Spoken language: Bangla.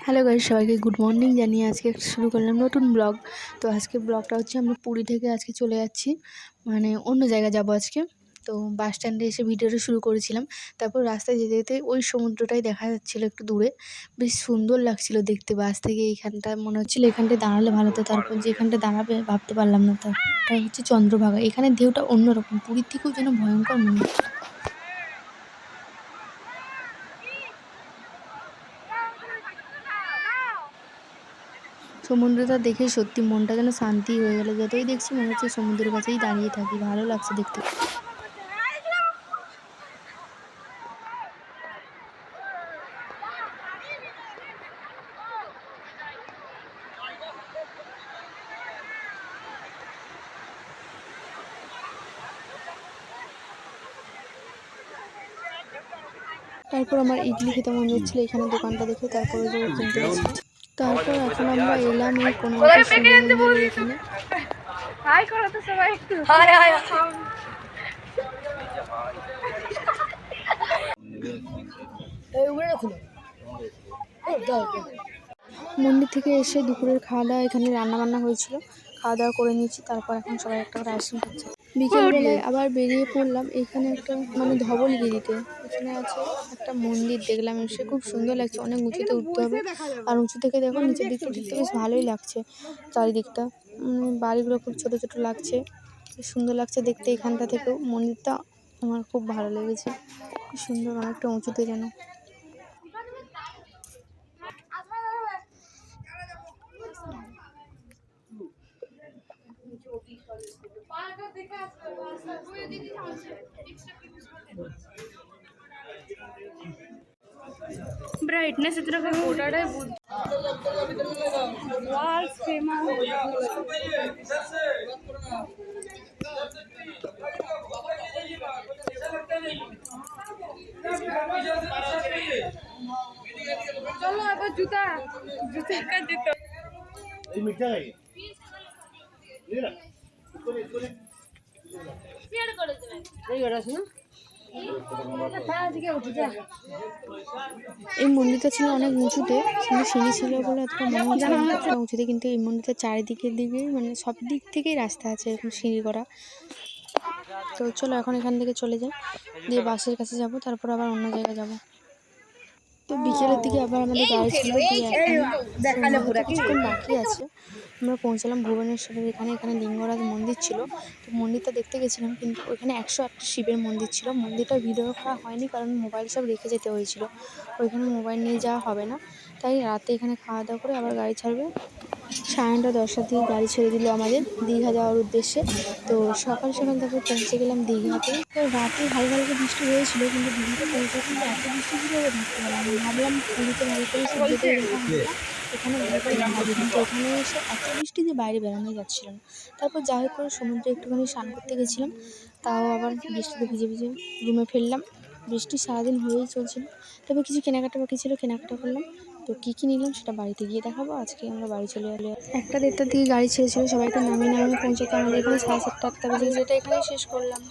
হ্যালো গাইস, সবাইকে গুড মর্নিং জানিয়ে আজকে শুরু করলাম নতুন ব্লগ। তো আজকে ব্লগটা হচ্ছে আমরা পুরী থেকে আজকে চলে যাচ্ছি, মানে অন্য জায়গায় যাব আজকে। তো বাস স্ট্যান্ডে এসে ভিডিওটা শুরু করেছিলাম। তারপর রাস্তায় যেতে যেতে ওই সমুদ্রটাই দেখা যাচ্ছিলো একটু দূরে, বেশ সুন্দর লাগছিল দেখতে। বাস থেকে এইখানটা মনে হচ্ছিলো এখানটায় দাঁড়ালে ভালো হতো, তারপর যে এখানটা দাঁড়াবে ভাবতে পারলাম না। তো এটা হচ্ছে চন্দ্রভাগা, এখানে ঢেউটা অন্যরকম, পুরীর থেকেও যেন ভয়ঙ্কর মনে হচ্ছে। সমুদ্রটা দেখে সত্যি মনটা যেন শান্তি হয়ে গেল। যতই দেখছি মনে হচ্ছে সমুদ্রের কাছেই দাঁড়িয়ে থাকি, ভালো লাগছে দেখতে। তারপর আমার ইডলি খেতে মন যাচ্ছিলো, এখানে দোকানটা দেখে তারপরে যে কিনতে গেছি। তারপর এখন আমরা এলাম এই কোনারকের শিব মন্দিরের এখানে। হাই করো তো সবাই একটু। মন্দির থেকে এসে দুপুরের খাওয়া দাওয়া এখানে রান্নাবান্না হয়েছিল, খাওয়া দাওয়া করে নিয়েছি। তারপর এখন সবাই একটা করে আইসক্রিম খাচ্ছে। বিকেলবেলায় আবার বেরিয়ে পড়লাম এখানে একটা মানে ধবলগিরিতে। এখানে আছে একটা মন্দির, দেখলাম এসে খুব সুন্দর লাগছে। অনেক উঁচুতে উঠতে হবে, আর উঁচু থেকে দেখো নিচের দিকটা দেখতে বেশ ভালোই লাগছে। চারিদিকটা বাড়িগুলো খুব ছোট ছোট লাগছে, বেশ সুন্দর লাগছে দেখতে। এখানটা থেকেও মন্দিরটা আমার খুব ভালো লেগেছে, খুব সুন্দর, অনেকটা উঁচুতে যেন। ब्राइटनेस इतना फोटोटा है वाल्स फेमस चलो अब जूता जूता का जूता ये मिठा है ये ना शेयर कर देना ये गड़ा सुनो এই মন্দিরটা ছিল অনেক উঁচুতে, কিন্তু সিঁড়ি ছিল বলে এতটা মনে হচ্ছে না এতটা উঁচুতে। কিন্তু এই মন্দিরটার চারিদিকের দিকে মানে সব দিক থেকেই রাস্তা আছে এরকম সিঁড়ি করা। তো চলো এখন এখান থেকে চলে যাই, দিয়ে বাসের কাছে যাব, তারপর আবার অন্য জায়গায় যাব। তো বিকেলের দিকে আবার আমাদের গাড়ি ছিল, দিয়ে এখন কিছুক্ষণ বাকি আছে আমরা পৌঁছালাম ভুবনেশ্বরের এখানে। এখানে লিঙ্গরাজ মন্দির ছিল, তো মন্দিরটা দেখতে গেছিলাম, কিন্তু ওইখানে 108টা শিবের মন্দির ছিল। মন্দিরটা ভিডিও করা হয়নি কারণ মোবাইল সব রেখে যেতে হয়েছিল, ওইখানে মোবাইল নিয়ে যাওয়া হবে না। তাই রাতে এখানে খাওয়া দাওয়া করে আবার গাড়ি ছাড়বে। 9:30-10টার দিকে গাড়ি ছেড়ে দিল আমাদের দীঘা যাওয়ার উদ্দেশ্যে। তো সকাল সকাল তারপর পৌঁছে গেলাম দীঘাতে। তো রাতে হালকা হালকা বৃষ্টি হয়েছিল, কিন্তু দীঘাতে পৌঁছে কিন্তু এত বৃষ্টি ছিল থাকতে পারলাম না। ভাবলাম পুরীতে ভালো করে সূর্যোদয় দেখা হবে না, এখানে ভালো করে দেখা হবে, কিন্তু এখানে এসে এত বৃষ্টি যে বাইরে বেরোনো যাচ্ছিল না। তারপর যাই হোক করে সমুদ্রে একটুখানি স্নান করতে গেছিলাম, তাও আবার বৃষ্টিতে ভিজে ভিজে রুমে ফিরলাম। বৃষ্টি সারাদিন হয়েই চলছিল। তবে কিছু কেনাকাটা বাকি ছিল, কেনাকাটা করলাম। তো কী কী নিলাম সেটা বাড়িতে গিয়ে দেখাবো। আজকে আমরা বাড়ি চলে এলো 1টা-1:30টার দিকে গাড়ি ছেড়েছিল, সবাইকে নামিয়ে পৌঁছাতে আমাদের এখানে 7:30-8টা বেজে গেছে। এটা এখানেই শেষ করলাম।